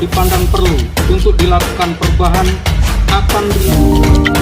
dipandang perlu untuk dilakukan perubahan akan dilakukan.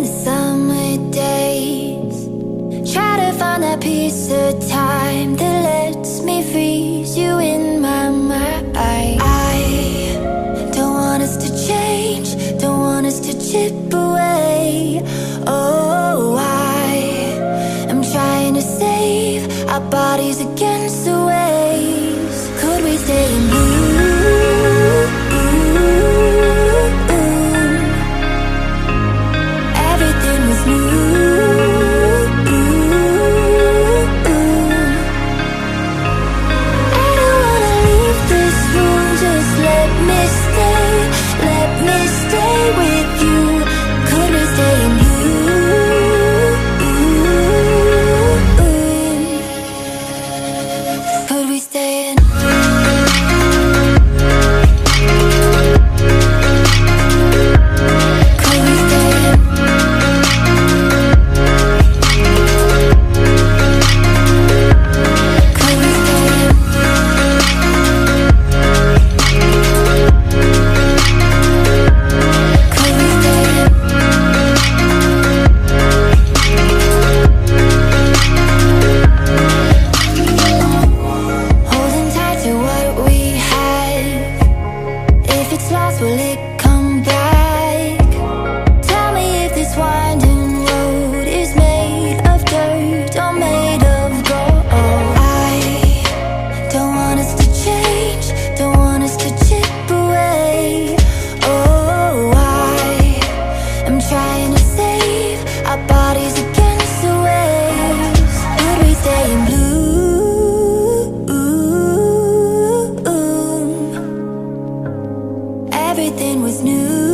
the summer days, try to find that piece of time that lets me freeze you in my mind. I don't want us to change, don't want us to chip away. Oh, I am trying to save our bodies against the waves. Could we stay in blue? Everything was new.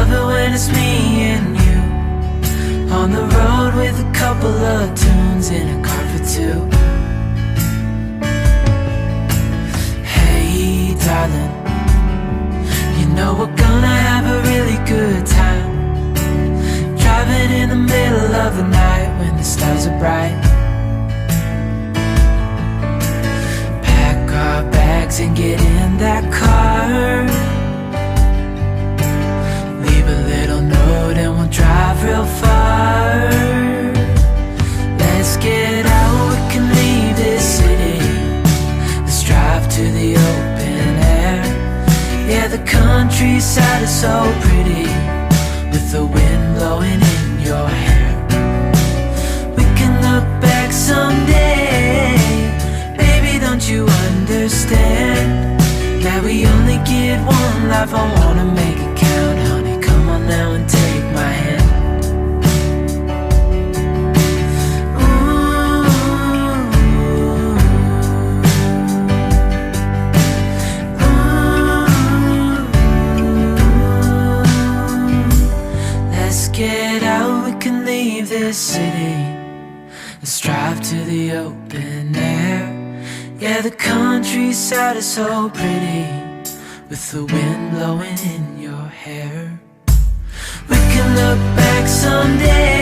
love it it's me and you on the road with a couple of tunes in a car for two. Hey darling, you know we're gonna have a really good time, driving in the middle of the night when the stars are bright. Pack our bags and get in that car, leave a little note and we'll drive real far. Let's get out, we can leave this city, let's drive to the open air. Yeah, the countryside is so pretty, with the wind blowing in your hair. We can look back someday, baby, don't you understand that we only get one life? I wanna make it count, honey, come on now and take my hand. Get out, we can leave this city, let's drive to the open air. Yeah, the countryside is so pretty, with the wind blowing in your hair. We can look back someday,